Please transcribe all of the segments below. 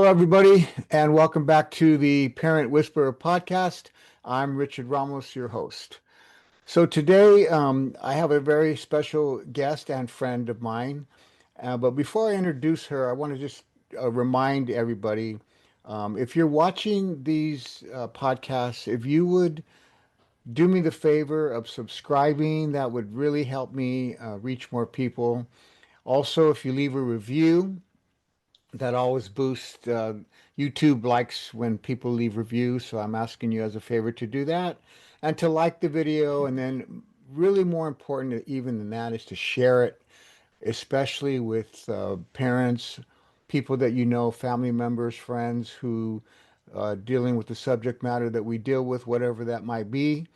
everybody, and welcome back to the Parent Whisperer podcast. I'm Richard Ramos, your host. So today, I have a very special guest and friend of mine. But before I introduce her, I want to just remind everybody, if you're watching these podcasts, if you would do me the favor of subscribing, that would really help me reach more people. Also, if you leave a review, that always boosts YouTube likes when people leave reviews. So I'm asking you as a favor to do that and to like the video. And then, really more important even than that is to share it, especially with parents, people that you know, family members, friends who dealing with the subject matter that we deal with, whatever that might be,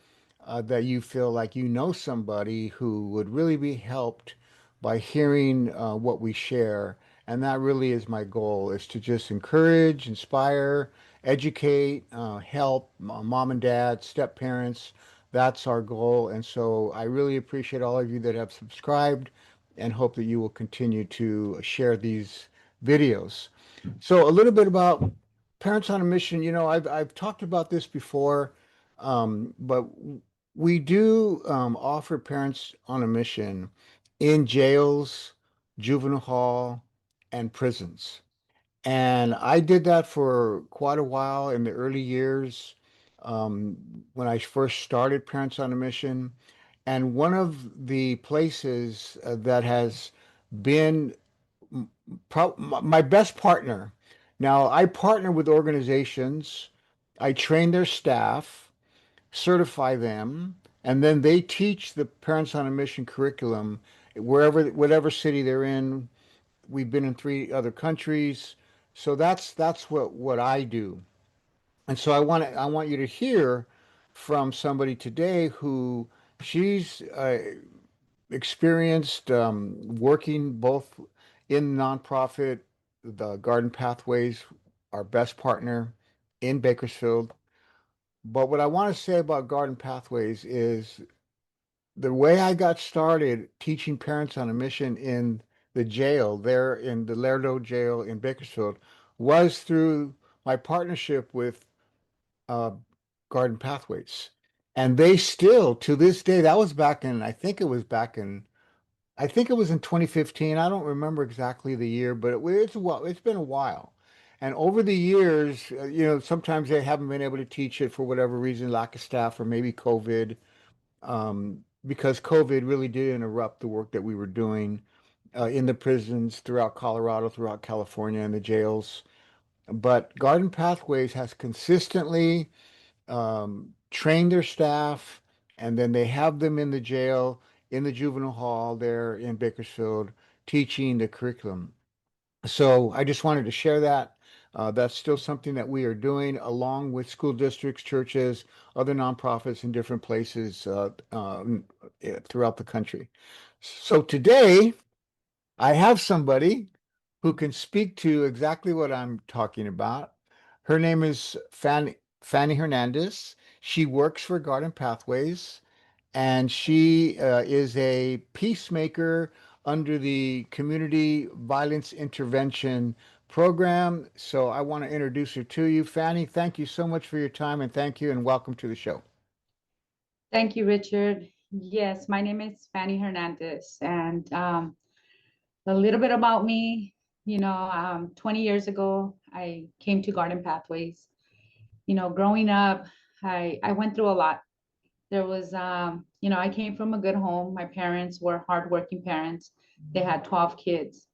that you feel like you know somebody who would really be helped by hearing what we share. And that really is my goal, is to just encourage, inspire, educate, help mom and dad, step parents. That's our goal. And so I really appreciate all of you that have subscribed and hope that you will continue to share these videos. So a little bit about Parents on a Mission. I've talked about this before, but we do offer Parents on a Mission in jails, juvenile hall, and prisons. And I did that for quite a while in the early years um, when I first started Parents on a Mission. And one of the places that has been my best partner. Now, I partner with organizations, I train their staff, certify them, and then they teach the Parents on a Mission curriculum whatever city they're in. We've been in three other countries. So that's what I do. And so I want you to hear from somebody today who she's experienced working both in nonprofit, the Garden Pathways, our best partner in Bakersfield. But what I want to say about Garden Pathways is the way I got started teaching Parents on a Mission in the jail there in the Lerdo jail in Bakersfield was through my partnership with uh, Garden Pathways. And they still, to this day, that was back in, I think it was in 2015. I don't remember exactly the year, but it's been a while. And over the years, sometimes they haven't been able to teach it for whatever reason, lack of staff or maybe COVID, because COVID really did interrupt the work that we were doing in the prisons throughout Colorado, throughout California, and the jails. But Garden Pathways has consistently train their staff, and then they have them in the jail, in the juvenile hall there in Bakersfield, teaching the curriculum. So I just wanted to share that. That's still something that we are doing along with school districts, churches, other nonprofits in different places throughout the country. So today, I have somebody who can speak to exactly what I'm talking about. Her name is Fanny Hernandez. She works for Garden Pathways, and she is a peacemaker under the Community Violence Intervention Program. So I want to introduce her to you. Fanny, thank you so much for your time, and thank you and welcome to the show. Thank you, Richard. Yes, my name is Fanny Hernandez, and a little bit about me. 20 years ago, I came to Garden Pathways. Growing up, I went through a lot. There was, I came from a good home. My parents were hardworking parents. They had 12 kids.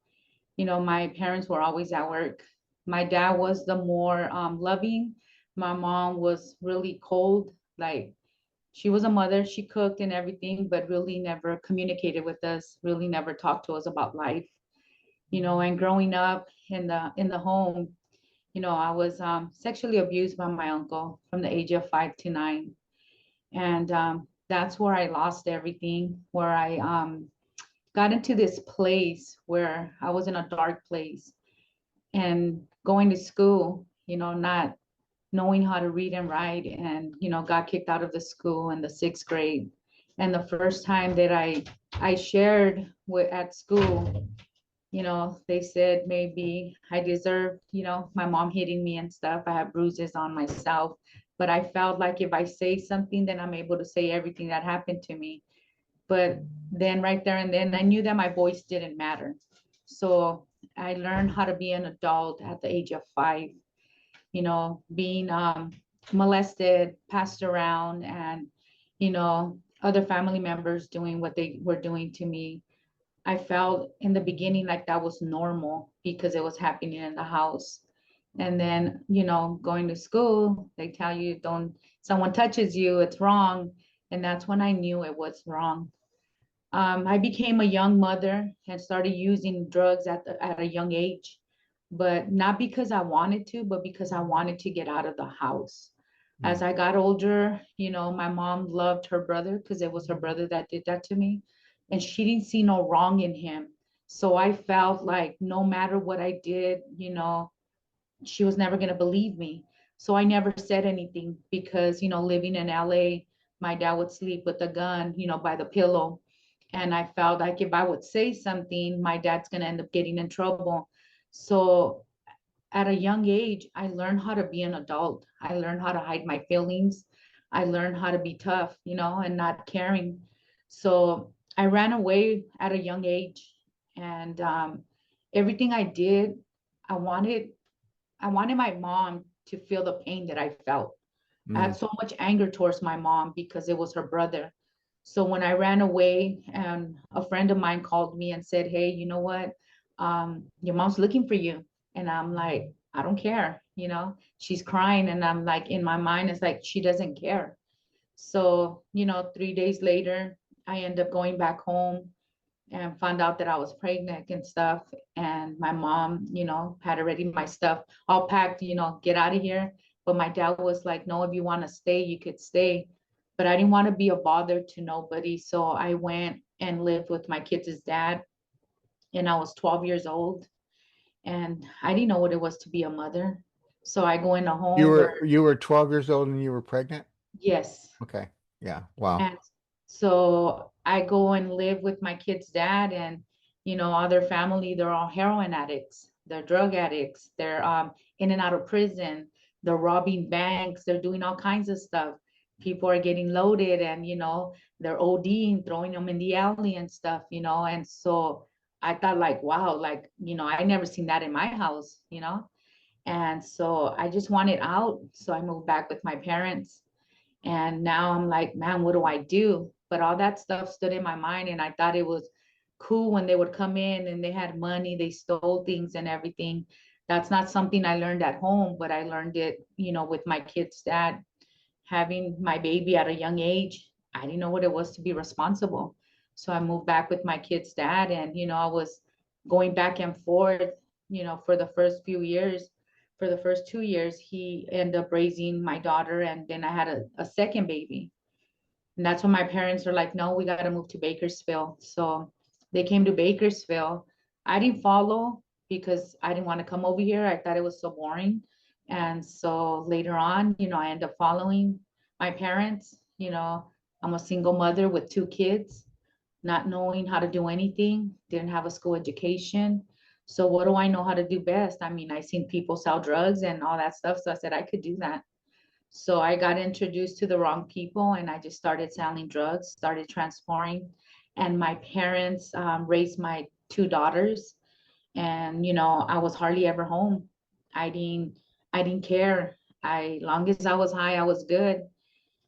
My parents were always at work. My dad was the more loving. My mom was really cold, like she was a mother, she cooked and everything, but really never communicated with us, really never talked to us about life. And growing up in the home, I was sexually abused by my uncle from the age of 5 to 9. And that's where I lost everything, where I got into this place where I was in a dark place and going to school, not knowing how to read and write, and got kicked out of the school in the 6th grade. And the first time that I shared at school, They said maybe I deserved, my mom hitting me and stuff. I have bruises on myself, but I felt like if I say something, then I'm able to say everything that happened to me. But then right there and then I knew that my voice didn't matter. So I learned how to be an adult at the age of 5, being molested, passed around, and, other family members doing what they were doing to me. I felt in the beginning like that was normal because it was happening in the house. And then, going to school, they tell you, don't, someone touches you, it's wrong. And that's when I knew it was wrong. I became a young mother and started using drugs at a young age, but not because I wanted to, but because I wanted to get out of the house. Mm. As I got older, my mom loved her brother because it was her brother that did that to me, and she didn't see no wrong in him. So I felt like no matter what I did, she was never going to believe me. So I never said anything because, living in LA, my dad would sleep with a gun, by the pillow. And I felt like if I would say something, my dad's going to end up getting in trouble. So at a young age, I learned how to be an adult. I learned how to hide my feelings. I learned how to be tough, and not caring. So I ran away at a young age. And everything I did, I wanted I wanted my mom to feel the pain that I felt. I had Mm. so much anger towards my mom because it was her brother. So when I ran away, and a friend of mine called me and said, "Hey, you know what? Your mom's looking for you." And I'm like, I don't care. She's crying. And I'm like, in my mind, it's like, she doesn't care. So, 3 days later, I end up going back home and found out that I was pregnant and stuff. And my mom, had already my stuff all packed, get out of here. But my dad was like, no, if you want to stay, you could stay. But I didn't want to be a bother to nobody. So I went and lived with my kids' dad. And I was 12 years old. And I didn't know what it was to be a mother. So I go in a You home where, were you were 12 years old and you were pregnant? yes. Okay. Yeah. Wow. And so I go and live with my kid's dad, and all their family, they're all heroin addicts, they're drug addicts, they're in and out of prison, they're robbing banks, they're doing all kinds of stuff. People are getting loaded, and they're ODing, throwing them in the alley and stuff, and so I thought like, wow, like, I never seen that in my house. And so I just wanted out. So I moved back with my parents. And now I'm like, man, what do I do? But all that stuff stood in my mind, and I thought it was cool when they would come in and they had money, they stole things and everything. That's not something I learned at home, but I learned it, with my kid's dad. Having my baby at a young age, I didn't know what it was to be responsible. So I moved back with my kid's dad, and I was going back and forth, for the first few years. For the first 2 years, he ended up raising my daughter, and then I had a second baby. And that's when my parents were like, no, we got to move to Bakersfield. So they came to Bakersfield. I didn't follow because I didn't want to come over here. I thought it was so boring. And so later on, I ended up following my parents. I'm a single mother with 2 kids, not knowing how to do anything, didn't have a school education. So what do I know how to do best? I mean, I seen people sell drugs and all that stuff. So I said I could do that. So I got introduced to the wrong people, and I just started selling drugs, started transforming. And my parents raised my 2 daughters, and I was hardly ever home. I didn't care. Long as I was high, I was good.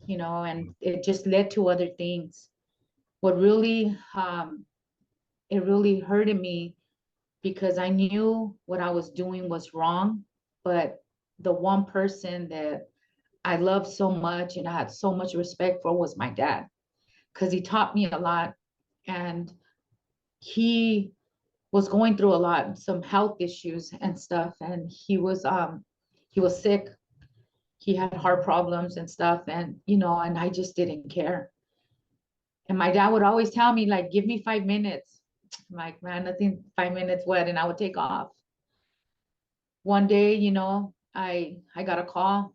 And it just led to other things. What really it really hurted me because I knew what I was doing was wrong, but the one person that I loved so much and I had so much respect for was my dad, because he taught me a lot, and he was going through a lot, some health issues and stuff, and he was sick. He had heart problems and stuff, and and I just didn't care. And my dad would always tell me like, give me 5 minutes. I'm like, man, nothing, 5 minutes what? And I would take off. One day, I got a call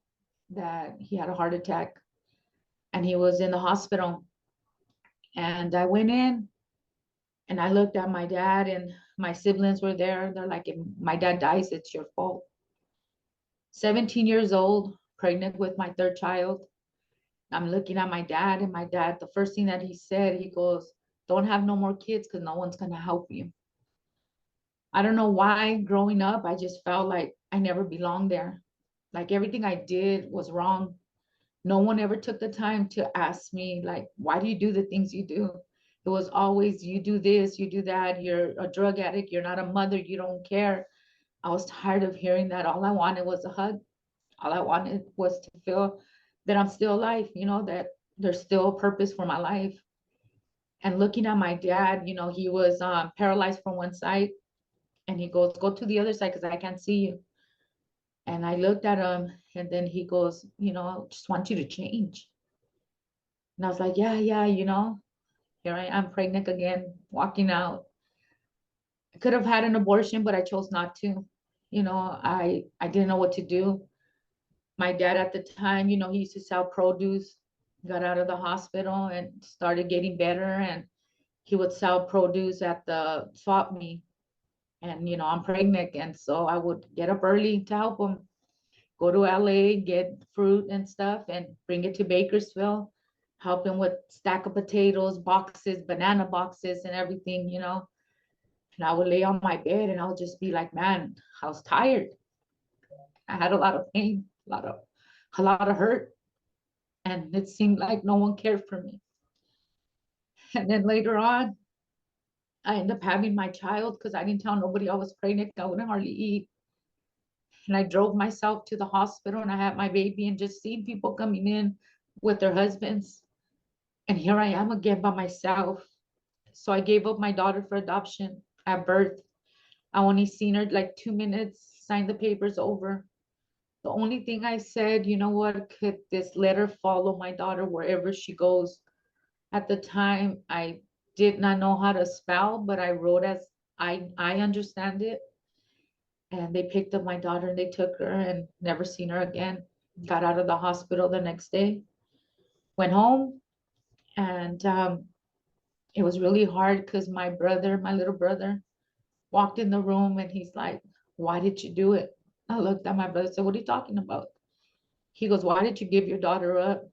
that he had a heart attack and he was in the hospital. And I went in and I looked at my dad, and My siblings were there. They're like, if my dad dies, it's your fault. 17 years old, pregnant with my third child. I'm looking at my dad, and my dad, the first thing that he said, he goes, don't have no more kids because no one's going to help you. I don't know why growing up, I just felt like I never belonged there. Like everything I did was wrong. No one ever took the time to ask me, like, why do you do the things you do? It was always, you do this, you do that, you're a drug addict, you're not a mother, you don't care. I was tired of hearing that. All I wanted was a hug. All I wanted was to feel that I'm still alive, that there's still a purpose for my life. And looking at my dad, he was paralyzed from one side, and he goes, go to the other side because I can't see you. And I looked at him, and then he goes, just want you to change. And I was like, yeah, here I am pregnant again, walking out. I could have had an abortion, but I chose not to. I didn't know what to do. My dad at the time, he used to sell produce, got out of the hospital and started getting better. And he would sell produce at the swap meet. And, I'm pregnant. And so I would get up early to help him go to LA, get fruit and stuff, and bring it to Bakersfield, help him with stack of potatoes, boxes, banana boxes, and everything. And I would lay on my bed and I would just be like, man, I was tired. I had a lot of pain, a lot of hurt. And it seemed like no one cared for me. And then later on, I ended up having my child because I didn't tell nobody I was pregnant. I wouldn't hardly eat. And I drove myself to the hospital and I had my baby, and just seeing people coming in with their husbands. And here I am again by myself. So I gave up my daughter for adoption at birth. I only seen her like 2 minutes, signed the papers over. The only thing I said, what, could this letter follow my daughter wherever she goes? At the time, I did not know how to spell, but I wrote as I understand it. And they picked up my daughter and they took her, and never seen her again. Got out of the hospital the next day, went home, and it was really hard because my little brother, walked in the room and he's like, why did you do it? I looked at my brother and said, what are you talking about? He goes, why did you give your daughter up?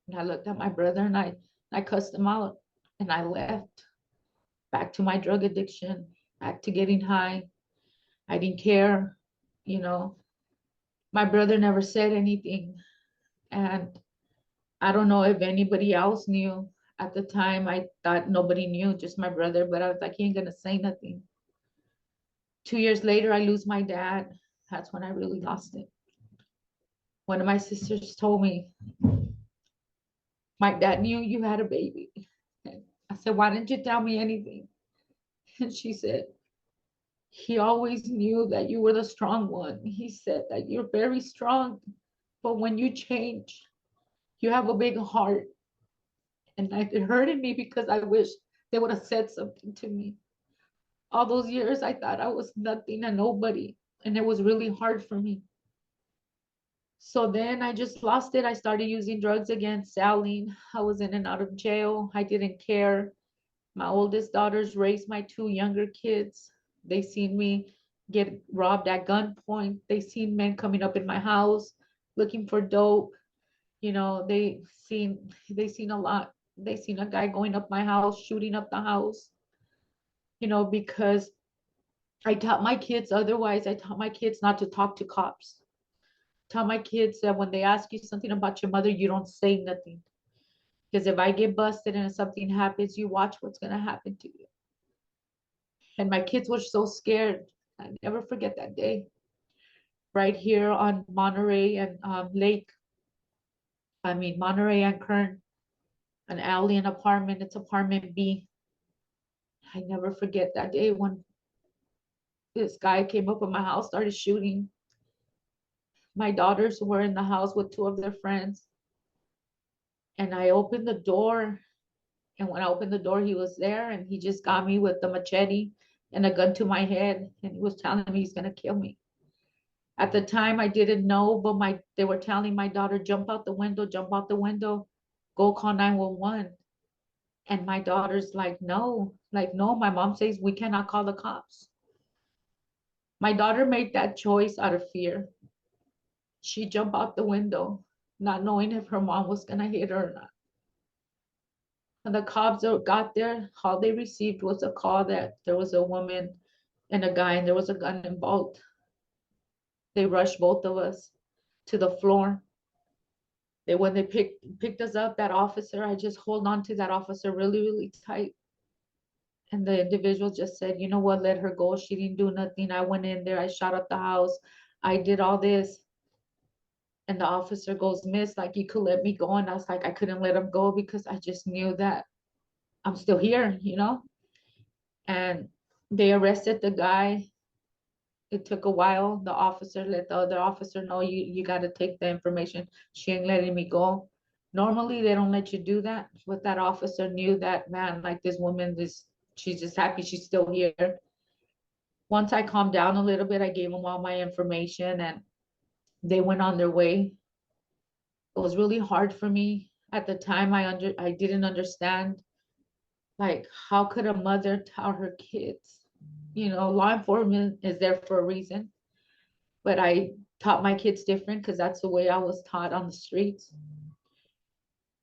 And I looked at my brother and I cussed him out, and I left back to my drug addiction, back to getting high. I didn't care, you know. My brother never said anything. And I don't know if anybody else knew. At the time, I thought nobody knew, just my brother, but I was like, he ain't gonna say nothing. 2 years later, I lose my dad. That's when I really lost it. One of my sisters told me, my dad knew you had a baby. And I said, why didn't you tell me anything? And she said, he always knew that you were the strong one. He said that you're very strong, but when you change, you have a big heart. And it hurted me because I wish they would have said something to me. All those years, I thought I was nothing and nobody. And it was really hard for me. So then I just lost it. I started using drugs again, selling. I was in and out of jail. I didn't care. My oldest daughters raised my two younger kids. They seen me get robbed at gunpoint. They seen men coming up in my house looking for dope. They seen a lot. They seen a guy going up my house, shooting up the house, because I taught my kids otherwise. I taught my kids not to talk to cops. Tell my kids that when they ask you something about your mother, you don't say nothing. Because if I get busted and if something happens, you watch what's going to happen to you. And my kids were so scared. I never forget that day. Right here on Monterey and Monterey and Kern, an alley, an apartment. It's apartment B. I never forget that day when this guy came up in my house, started shooting. My daughters were in the house with two of their friends. And I opened the door. And when I opened the door, he was there, and he just got me with the machete and a gun to my head. And he was telling me he's going to kill me. At the time, I didn't know, but they were telling my daughter, jump out the window, go call 911. And my daughter's like, no, my mom says we cannot call the cops. My daughter made that choice out of fear. She jumped out the window, not knowing if her mom was gonna hit her or not. And the cops got there, all they received was a call that there was a woman and a guy and there was a gun involved. They rushed both of us to the floor. When they picked us up, that officer, I just hold on to that officer really, really tight. And the individual just said, you know what, let her go. She didn't do nothing. I went in there, I shot up the house, I did all this. And the officer goes, miss, like you could let me go. And I was like, I couldn't let him go because I just knew that I'm still here, you know? And they arrested the guy. It took a while. The officer let the other officer know, you got to take the information. She ain't letting me go. Normally they don't let you do that, but that officer knew that, man, like this woman, she's just happy she's still here. Once I calmed down a little bit, I gave them all my information and they went on their way. It was really hard for me at the time. I didn't understand, like, how could a mother tell her kids, law enforcement is there for a reason. But I taught my kids different because that's the way I was taught on the streets.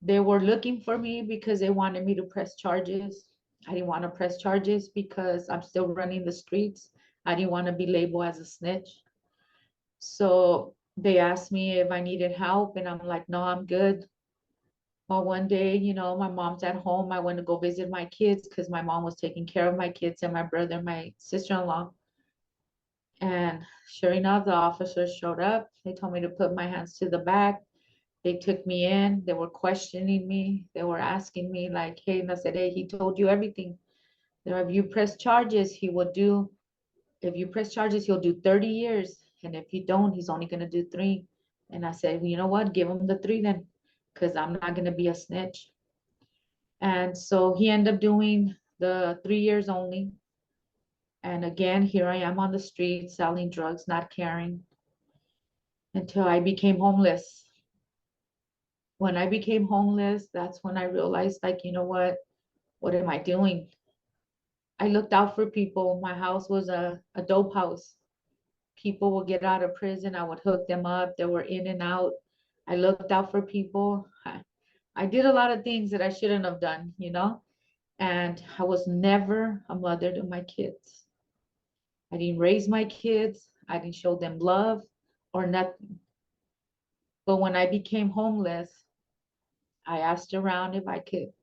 They were looking for me because they wanted me to press charges. I didn't want to press charges because I'm still running the streets. I didn't want to be labeled as a snitch. So they asked me if I needed help, and I'm like, no, I'm good. Well, one day, my mom's at home. I went to go visit my kids because my mom was taking care of my kids and my brother and my sister-in-law. And sure enough, the officers showed up. They told me to put my hands to the back. They took me in. They were questioning me. They were asking me, like, hey, and I said, hey, he told you everything. If you press charges, if you press charges, he'll do 30 years. And if you don't, he's only going to do 3. And I said, well, you know what? Give him the 3 then, because I'm not going to be a snitch. And so he ended up doing the 3 years only. And again, here I am on the street selling drugs, not caring, until I became homeless. When I became homeless, that's when I realized, like, you know what am I doing? I looked out for people. My house was a dope house. People would get out of prison. I would hook them up. They were in and out. I looked out for people. I did a lot of things that I shouldn't have done, and I was never a mother to my kids. I didn't raise my kids. I didn't show them love or nothing. But when I became homeless, I asked around if I could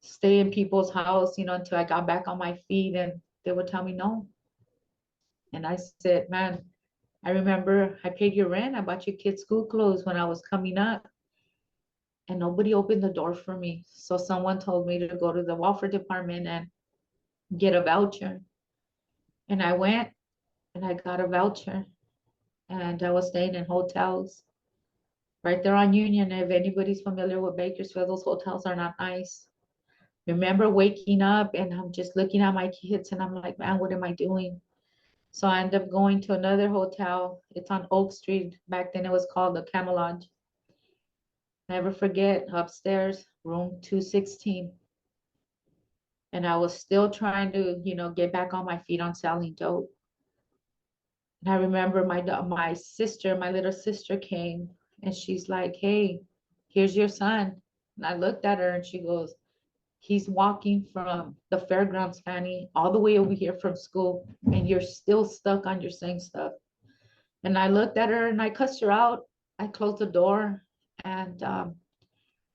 stay in people's house, until I got back on my feet, and they would tell me no. And I said, man, I remember I paid your rent. I bought your kids school clothes when I was coming up, and nobody opened the door for me. So someone told me to go to the welfare department and get a voucher. And I went and I got a voucher, and I was staying in hotels right there on Union. If anybody's familiar with Bakersfield, those hotels are not nice. Remember waking up and I'm just looking at my kids and I'm like, man, what am I doing? So I ended up going to another hotel. It's on Oak Street. Back then it was called the Camelot. Never forget, upstairs, room 216. And I was still trying to, get back on my feet on selling dope. And I remember my little sister came and she's like, hey, here's your son. And I looked at her and she goes, he's walking from the fairgrounds, Fanny, all the way over here from school, and you're still stuck on your same stuff. And I looked at her and I cussed her out. I closed the door, and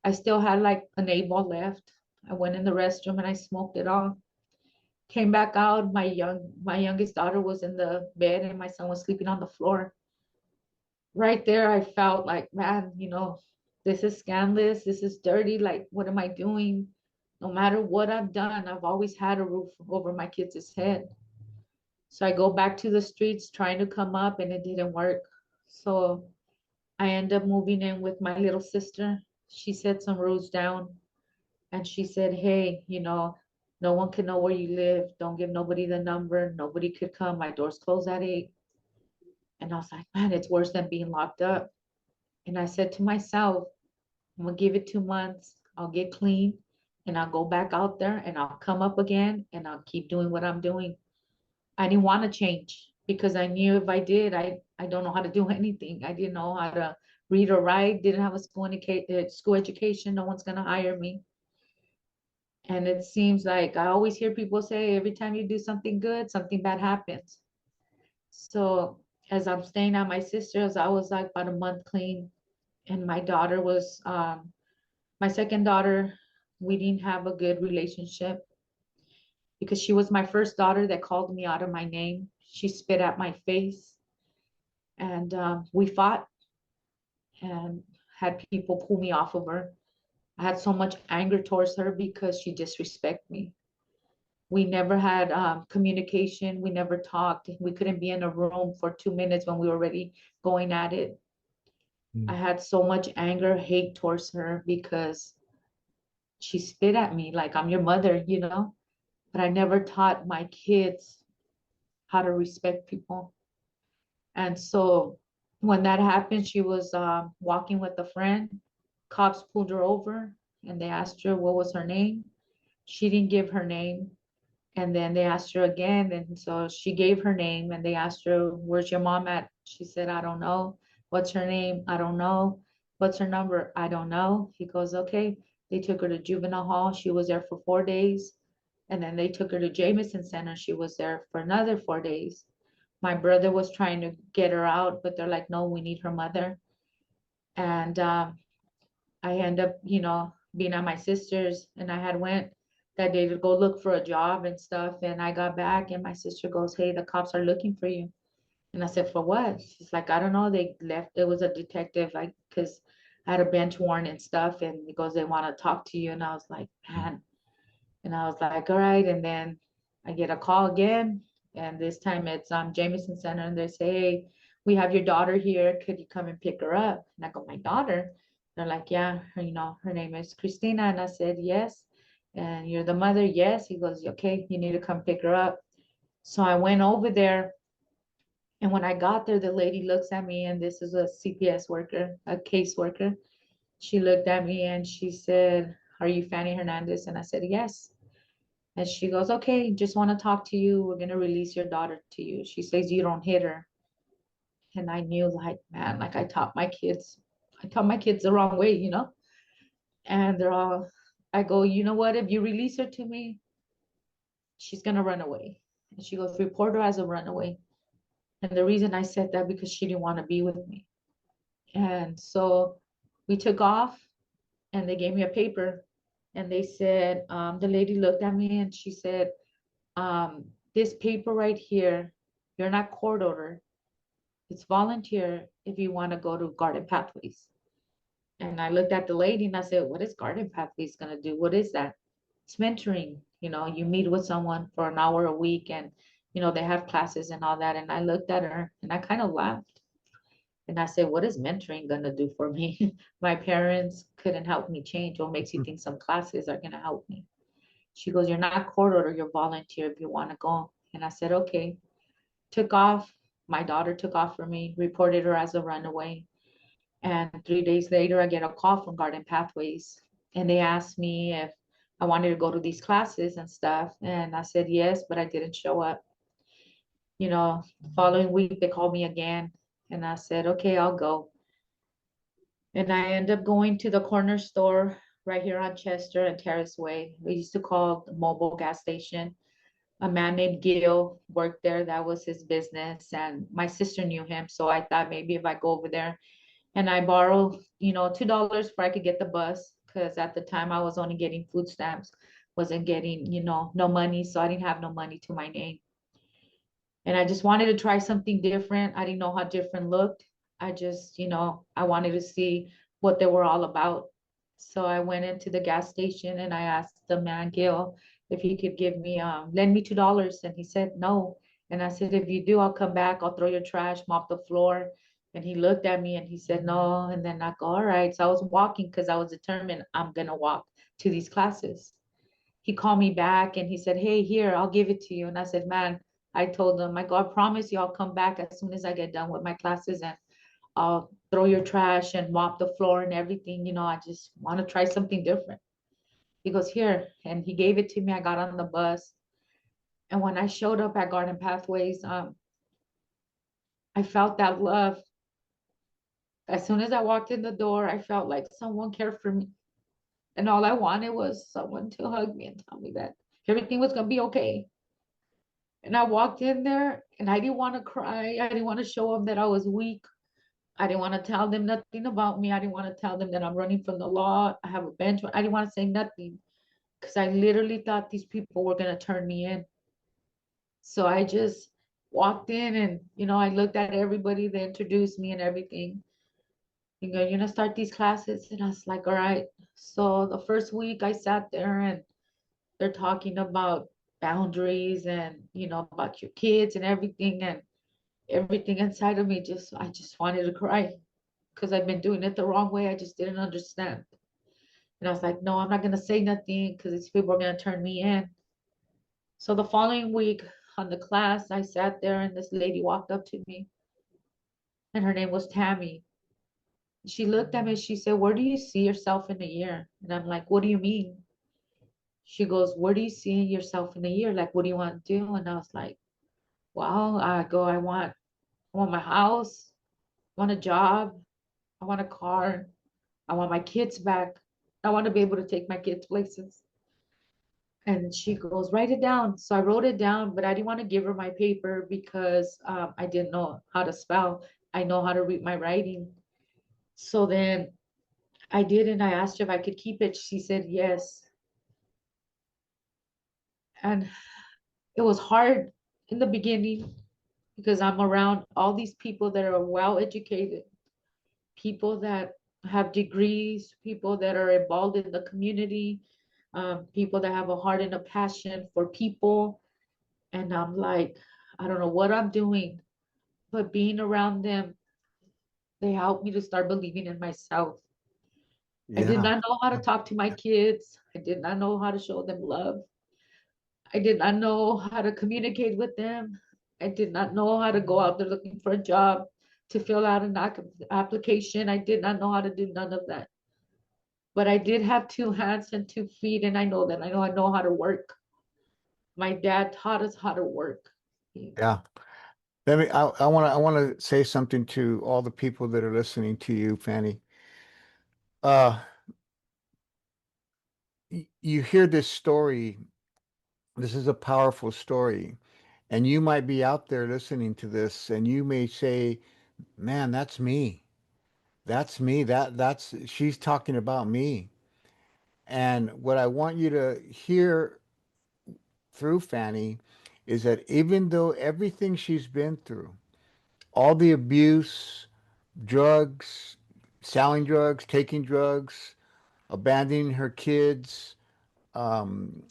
I still had like an 8 ball left. I went in the restroom and I smoked it all. Came back out. My youngest daughter was in the bed and my son was sleeping on the floor. Right there, I felt like, man, this is scandalous. This is dirty. Like, what am I doing? No matter what I've done, I've always had a roof over my kids' head. So I go back to the streets trying to come up and it didn't work. So I end up moving in with my little sister. She set some rules down and she said, hey, no one can know where you live. Don't give nobody the number. Nobody could come. My doors close at 8. And I was like, man, it's worse than being locked up. And I said to myself, I'm gonna give it 2 months. I'll get clean and I'll go back out there and I'll come up again and I'll keep doing what I'm doing. I didn't want to change because I knew if I did, I don't know how to do anything. I didn't know how to read or write, didn't have a school education. No one's going to hire me. And it seems like I always hear people say every time you do something good, something bad happens. So as I'm staying at my sister's, I was like about a month clean. And my daughter was, my second daughter, we didn't have a good relationship because she was my first daughter that called me out of my name. She spit at my face, and we fought and had people pull me off of her. I had so much anger towards her because she disrespected me. We never had communication. We never talked. We couldn't be in a room for 2 minutes when we were already going at it. I had so much anger, hate towards her because she spit at me like I'm your mother, you know? But I never taught my kids how to respect people. And so when that happened, she was walking with a friend. Cops pulled her over and they asked her what was her name. She didn't give her name. And then they asked her again. And so she gave her name and they asked her, where's your mom at? She said, I don't know. What's her name? I don't know. What's her number? I don't know. He goes, okay. They took her to juvenile hall. She was there for 4 days. And then they took her to Jameson Center. She was there for another 4 days. My brother was trying to get her out, but they're like, no, we need her mother. And I end up, being at my sister's, and I had went that day to go look for a job and stuff. And I got back and my sister goes, hey, the cops are looking for you. And I said, for what? She's like, I don't know. They left. It was a detective, like, because I had a bench warrant and stuff. And he goes, they want to talk to you. And I was like, man. And I was like, all right. And then I get a call again. And this time it's Jameson Center. And they say, hey, we have your daughter here. Could you come and pick her up? And I go, my daughter? They're like, yeah, her name is Christina. And I said, yes. And you're the mother? Yes. He goes, okay, you need to come pick her up. So I went over there. And when I got there, the lady looks at me, and this is a CPS worker, a case worker. She looked at me and she said, are you Fanny Hernandez? And I said, yes. And she goes, okay, just want to talk to you. We're going to release your daughter to you. She says, you don't hit her. And I knew, like, man, like I taught my kids the wrong way, And they're all, I go, you know what? If you release her to me, she's going to run away. And she goes, report her as a runaway. And the reason I said that because she didn't want to be with me. And so we took off and they gave me a paper and they said, the lady looked at me and she said, this paper right here, you're not court order. It's volunteer if you want to go to Garden Pathways. And I looked at the lady and I said, what is Garden Pathways going to do? What is that? It's mentoring. You meet with someone for an hour a week and, they have classes and all that. And I looked at her and I kind of laughed. And I said, what is mentoring going to do for me? My parents couldn't help me change. What makes you think some classes are going to help me? She goes, you're not court order, you're volunteer if you want to go. And I said, okay. Took off. My daughter took off for me, reported her as a runaway. And 3 days later, I get a call from Garden Pathways. And they asked me if I wanted to go to these classes and stuff. And I said, yes, but I didn't show up. The following week, they called me again. And I said, okay, I'll go. And I end up going to the corner store right here on Chester and Terrace Way. We used to call the mobile gas station. A man named Gil worked there. That was his business. And my sister knew him. So I thought maybe if I go over there and I borrow, $2 before I could get the bus. Because at the time I was only getting food stamps, wasn't getting, no money. So I didn't have no money to my name. And I just wanted to try something different. I didn't know how different looked. I just, I wanted to see what they were all about. So I went into the gas station and I asked the man, Gil, if he could lend me $2. And he said, no. And I said, if you do, I'll come back. I'll throw your trash, mop the floor. And he looked at me and he said, no. And then I go, all right. So I was walking because I was determined I'm going to walk to these classes. He called me back and he said, hey, here, I'll give it to you. And I said, man, I told him, I go, I promise you I'll come back as soon as I get done with my classes and I'll throw your trash and mop the floor and everything. I just want to try something different. He goes, here. And he gave it to me. I got on the bus. And when I showed up at Garden Pathways, I felt that love. As soon as I walked in the door, I felt like someone cared for me. And all I wanted was someone to hug me and tell me that everything was going to be okay. And I walked in there and I didn't want to cry. I didn't want to show them that I was weak. I didn't want to tell them nothing about me. I didn't want to tell them that I'm running from the law. I have a bench. I didn't want to say nothing because I literally thought these people were going to turn me in. So I just walked in and, I looked at everybody. They introduced me and everything. You're going to start these classes. And I was like, all right. So the first week I sat there and they're talking about boundaries and, about your kids and everything. And everything inside of me I just wanted to cry because I've been doing it the wrong way. I just didn't understand. And I was like, no, I'm not going to say nothing because these people are going to turn me in. So the following week on the class, I sat there and this lady walked up to me and her name was Tammy. She looked at me and she said, where do you see yourself in a year? And I'm like, what do you mean? She goes, where do you see yourself in a year? Like, what do you want to do? And I was like, well, I want my house, I want a job, I want a car, I want my kids back. I want to be able to take my kids places. And she goes, write it down. So I wrote it down, but I didn't want to give her my paper because I didn't know how to spell. I know how to read my writing. So then I did, and I asked her if I could keep it. She said yes. And it was hard in the beginning because I'm around all these people that are well educated, people that have degrees, people that are involved in the community, people that have a heart and a passion for people. And I'm like, I don't know what I'm doing, but being around them, they helped me to start believing in myself. I did Yeah. not know how to talk to my kids. I did not know how to show them love. I did not know how to communicate with them. I did not know how to go out there looking for a job, to fill out an application. I did not know how to do none of that. But I did have two hands and 2 feet, and I know that. I know how to work. My dad taught us how to work. Yeah. I want to say something to all the people that are listening to you, Fanny. Uh, you hear this story. This is a powerful story. And you might be out there listening to this and you may say, man, that's me. That's me. That's she's talking about me. And what I want you to hear through Fanny is that even though everything she's been through, all the abuse, drugs, selling drugs, taking drugs, abandoning her kids, um,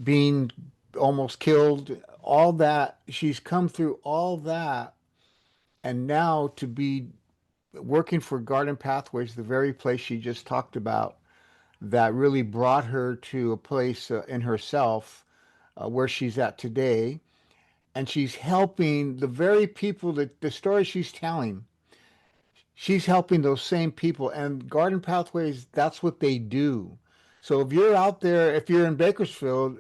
being almost killed, all that, she's come through all that. And now to be working for Garden Pathways, the very place she just talked about, that really brought her to a place in herself where she's at today. And she's helping the very people that the story she's telling, she's helping those same people. And Garden Pathways, that's what they do. So if you're out there, if you're in Bakersfield,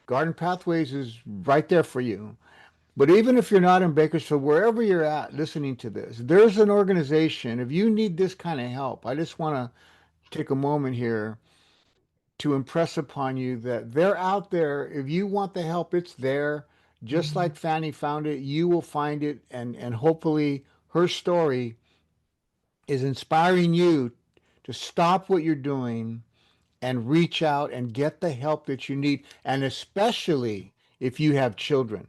Garden Pathways is right there for you. But even if you're not in Bakersfield, wherever you're at listening to this, there's an organization. If you need this kind of help, I just want to take a moment here to impress upon you that they're out there. If you want the help, it's there. Just like Fanny found it, you will find it. And hopefully her story is inspiring you to stop what you're doing and reach out and get the help that you need. And especially if you have children.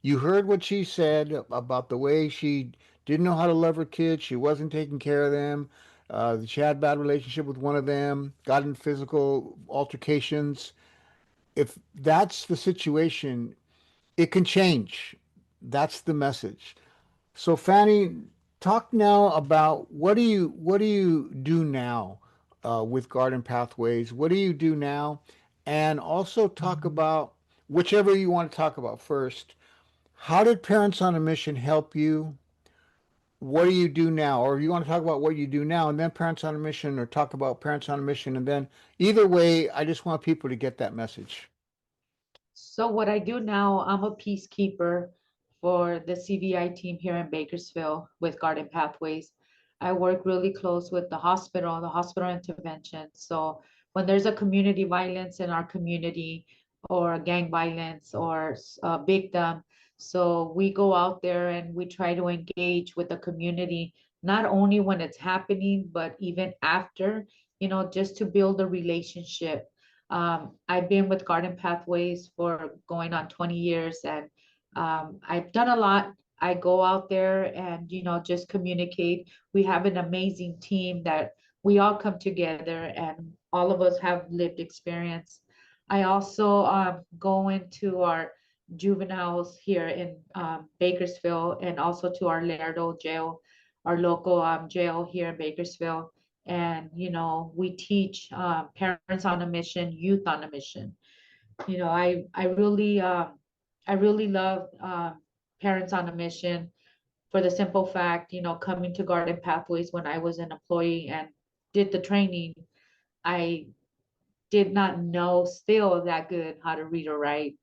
You heard what she said about the way she didn't know how to love her kids. She wasn't taking care of them. She had a bad relationship with one of them, got in physical altercations. If that's the situation, it can change. That's the message. So Fanny, talk now about what do you do now with Garden Pathways? What do you do now? And also talk about whichever you want to talk about first. How did Parents on a Mission help you? what do you do now? Or you want to talk about what you do now and then Parents on a Mission, or talk about Parents on a Mission and then either way, I just want people to get that message. So what I do now, I'm a peacekeeper for the CVI team here in Bakersfield with Garden Pathways. I work really close with the hospital intervention. So when there's a community violence in our community or gang violence or a victim, so we go out there and we try to engage with the community, not only when it's happening, but even after, just to build a relationship. I've been with Garden Pathways for going on 20 years, and I've done a lot. I go out there and, just communicate. We have an amazing team that we all come together and all of us have lived experience. I also go into our juveniles here in Bakersfield and also to our Laredo jail, our local jail here in Bakersfield. And we teach parents on a mission, youth on a mission. I really love parents on a mission for the simple fact, coming to Garden Pathways when I was an employee and did the training. I did not know still that good how to read or write.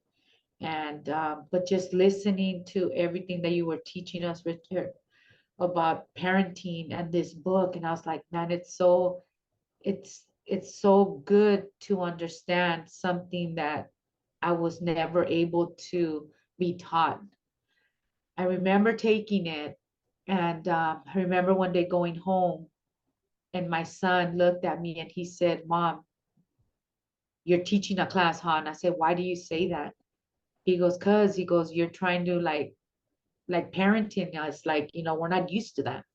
And but just listening to everything that you were teaching us, Richard, about parenting and this book, and I was like, man, it's so good to understand something that I was never able to be taught. I remember taking it, and I remember one day going home, and my son looked at me and he said, "Mom, you're teaching a class, huh?" And I said, "Why do you say that?" He goes, "Cause," he goes, "you're trying to like parenting us, like, we're not used to that."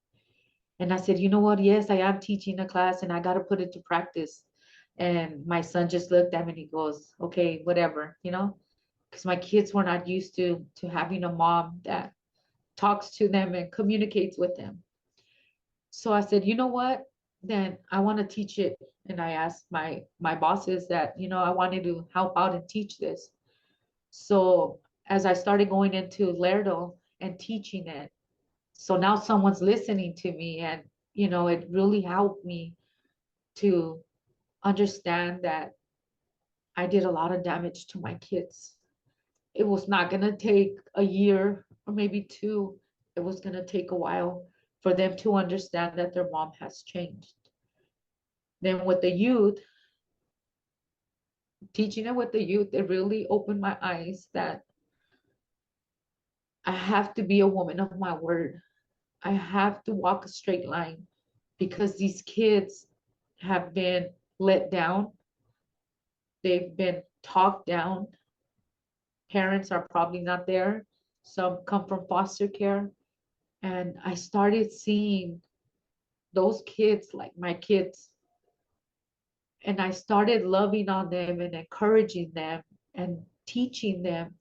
And I said, "You know what? Yes, I am teaching a class and I got to put it to practice." And my son just looked at me and he goes, "Okay, whatever," because my kids were not used to having a mom that talks to them and communicates with them. So I said, "You know what? Then I want to teach it." And I asked my bosses that, I wanted to help out and teach this. So as I started going into Laredo and teaching it, so now someone's listening to me, and it really helped me to understand that I did a lot of damage to my kids. It was not going to take a year or maybe two. It was going to take a while for them to understand that their mom has changed. Then with the youth, teaching it with the youth, it really opened my eyes that I have to be a woman of my word. I have to walk a straight line because these kids have been let down. They've been talked down. Parents are probably not there. Some come from foster care. And I started seeing those kids like my kids. And I started loving on them and encouraging them and teaching them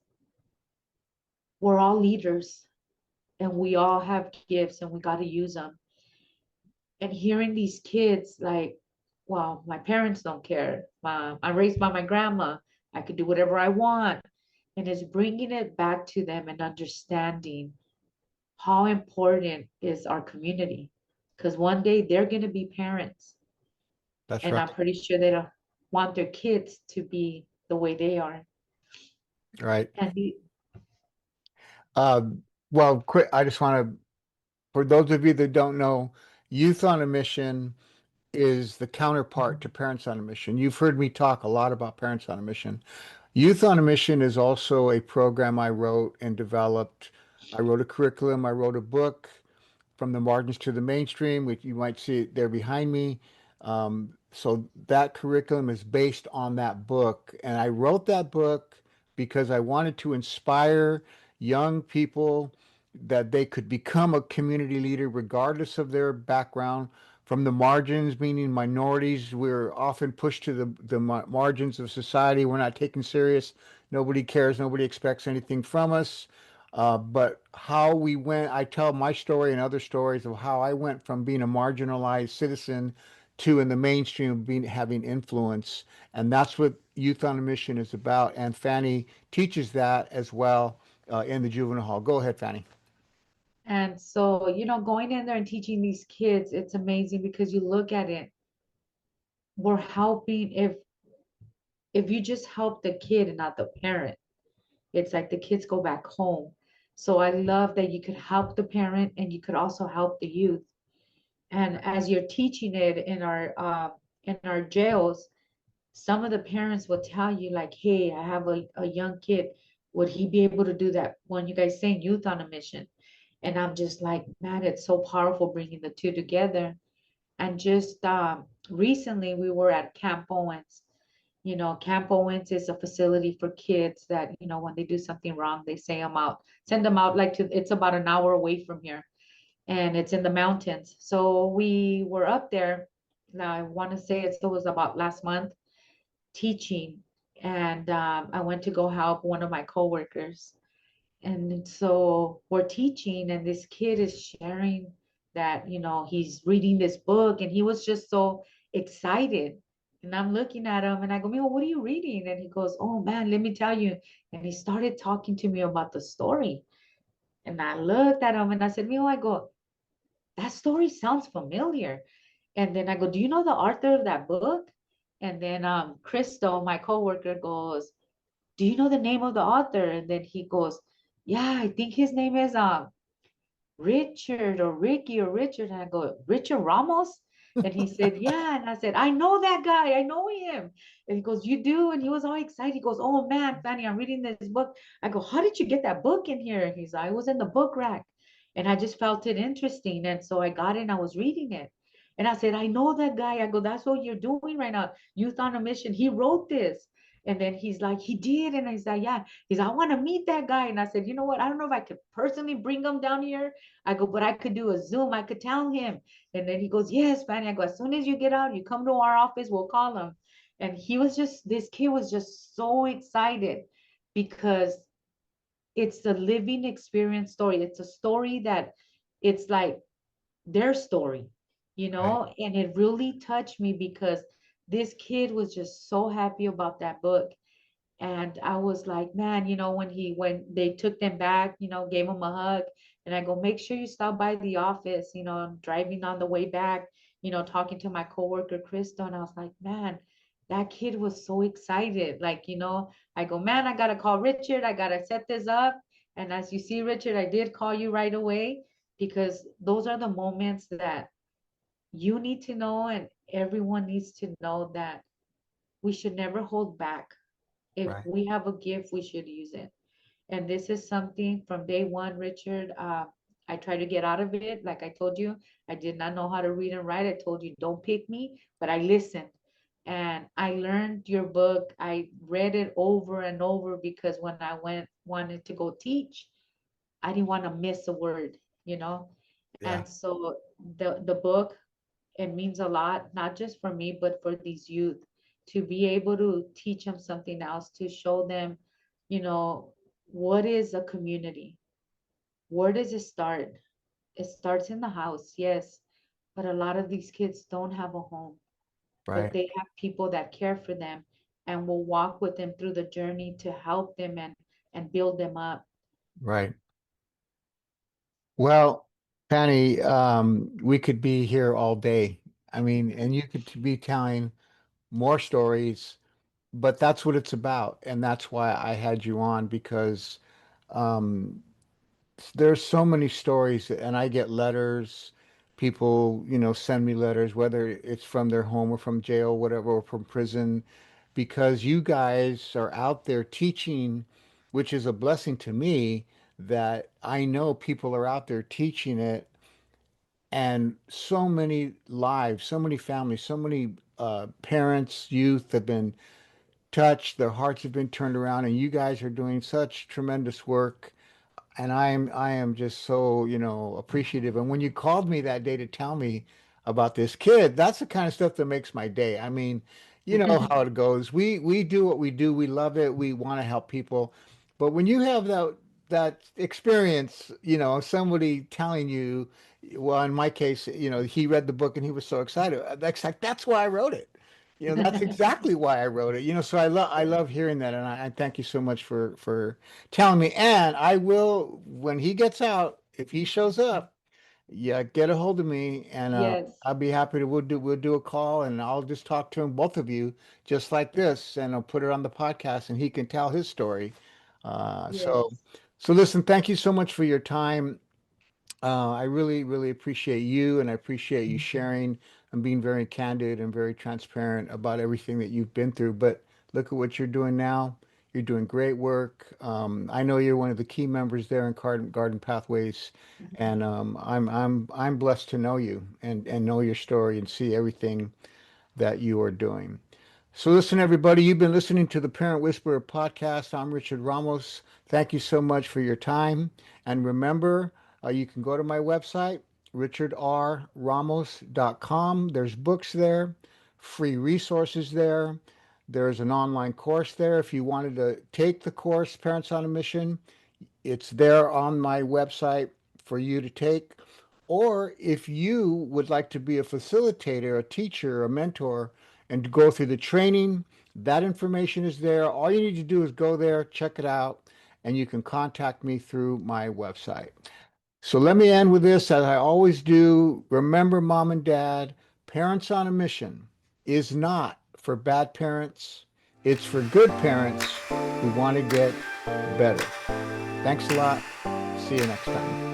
we're all leaders and we all have gifts and we got to use them. And hearing these kids like, well, my parents don't care. I'm raised by my grandma. I could do whatever I want. And it's bringing it back to them and understanding how important is our community. Because one day they're going to be parents. That's And right. I'm pretty sure they don't want their kids to be the way they are. Right. And Um, well, quick, I just want to, for those of you that don't know, Youth on a Mission is the counterpart to Parents on a Mission. You've heard me talk a lot about Parents on a Mission. Youth on a Mission is also a program I wrote and developed. I wrote a curriculum, I wrote a book, From the Margins to the Mainstream, which you might see it there behind me. So that curriculum is based on that book. And I wrote that book because I wanted to inspire young people that they could become a community leader regardless of their background. From the margins, meaning minorities, we're often pushed to the margins of society. We're not taken serious. Nobody cares. Nobody expects anything from us. But how we went, I tell my story and other stories of how I went from being a marginalized citizen to in the mainstream being having influence. And that's what Youth on a Mission is about. And Fanny teaches that as well in the juvenile hall. Go ahead, Fanny. And so, going in there and teaching these kids, it's amazing because you look at it, we're helping if you just help the kid and not the parent, it's like the kids go back home. So I love that you could help the parent and you could also help the youth. And as you're teaching it in our jails, some of the parents will tell you like, hey, I have a young kid. Would he be able to do that when you guys saying youth on a mission? And I'm just like, man, it's so powerful bringing the two together. And just recently we were at Camp Owens. Camp Owens is a facility for kids that, when they do something wrong, they say them out, send them out like it's about an hour away from here and it's in the mountains. So we were up there. Now I want to say it was about last month teaching, and I went to go help one of my coworkers. And so we're teaching, and this kid is sharing that, he's reading this book, and he was just so excited. And I'm looking at him and I go, Mio, what are you reading? And he goes, oh man, let me tell you. And he started talking to me about the story. And I looked at him and I said, Mio, I go, that story sounds familiar. And then I go, do you know the author of that book? And then Crystal, my coworker, goes, do you know the name of the author? And then he goes, yeah, I think his name is Richard or Ricky or Richard. And I go, Richard Ramos? And he said, yeah. And I said, I know that guy. I know him. And he goes, you do? And he was all excited. He goes, oh man, Fanny, I'm reading this book. I go, how did you get that book in here? And he's like, I was in the book rack. And I just felt it interesting. And so I got it and I was reading it. And I said, I know that guy. I go, that's what you're doing right now. Youth on a Mission. He wrote this. And then he's like, he did. And he's like, yeah. He's like, I want to meet that guy. And I said, you know what? I don't know if I could personally bring him down here. I go, but I could do a Zoom. I could tell him. And then he goes, yes, Fanny. I go, as soon as you get out, you come to our office, we'll call him. And this kid was just so excited because it's a living experience story. It's a story that it's like their story, Right. and it really touched me because this kid was just so happy about that book. And I was like, man, when they took them back, gave them a hug. And I go, make sure you stop by the office, I'm driving on the way back, talking to my coworker, Crystal. And I was like, man, that kid was so excited. Like, I go, man, I got to call Richard. I got to set this up. And as you see, Richard, I did call you right away because those are the moments that you need to know and everyone needs to know that we should never hold back. If Right. we have a gift, we should use it. And this is something from day one, Richard. I tried to get out of it. Like I told you, I did not know how to read and write. I told you, don't pick me, but I listened. And I learned your book. I read it over and over because when I wanted to go teach, I didn't want to miss a word, you know. Yeah. And so the book, it means a lot, not just for me, but for these youth to be able to teach them something else, to show them, you know, what is a community? Where does it start? It starts in the house, yes, but a lot of these kids don't have a home, but Right. they have people that care for them and will walk with them through the journey to help them and build them up. Right. Well, Fanny, we could be here all day. I mean, and you could be telling more stories, but that's what it's about. And that's why I had you on because um, there's so many stories, and I get letters. People, send me letters, whether it's from their home or from jail, whatever, or from prison, because you guys are out there teaching, which is a blessing to me that I know people are out there teaching it, and so many lives, so many families, so many parents, youth have been touched, their hearts have been turned around, and you guys are doing such tremendous work. And I am just so, appreciative. And when you called me that day to tell me about this kid, that's the kind of stuff that makes my day. I mean, you know how it goes. We do what we do. We love it. We want to help people. But when you have that experience, somebody telling you, well, in my case, he read the book and he was so excited. That's why I wrote it. That's exactly why I wrote it. So I love hearing that, and I thank you so much for telling me. And I will, when he gets out, if he shows up, yeah, get a hold of me, and Yes, I'll be happy to. We'll do a call, and I'll just talk to him, both of you, just like this, and I'll put it on the podcast, and he can tell his story. Uh, so, yes. so listen, thank you so much for your time. I really, really appreciate you, and I appreciate you sharing and being very candid and very transparent about everything that you've been through. But look at what you're doing now. You're doing great work. I know you're one of the key members there in Garden Pathways, and I'm blessed to know you and know your story and see everything that you are doing. So, listen, everybody, you've been listening to the Parent Whisperer podcast. I'm Richard Ramos. Thank you so much for your time. And remember, you can go to my website, richardrramos.com. There's books there, free resources there. There's an online course there. If you wanted to take the course, Parents on a Mission, it's there on my website for you to take. Or if you would like to be a facilitator, a teacher, a mentor, and to go through the training, that information is there. All you need to do is go there, check it out, and you can contact me through my website. So let me end with this, as I always do. Remember, mom and dad, Parents on a Mission is not for bad parents. It's for good parents who want to get better. Thanks a lot. See you next time.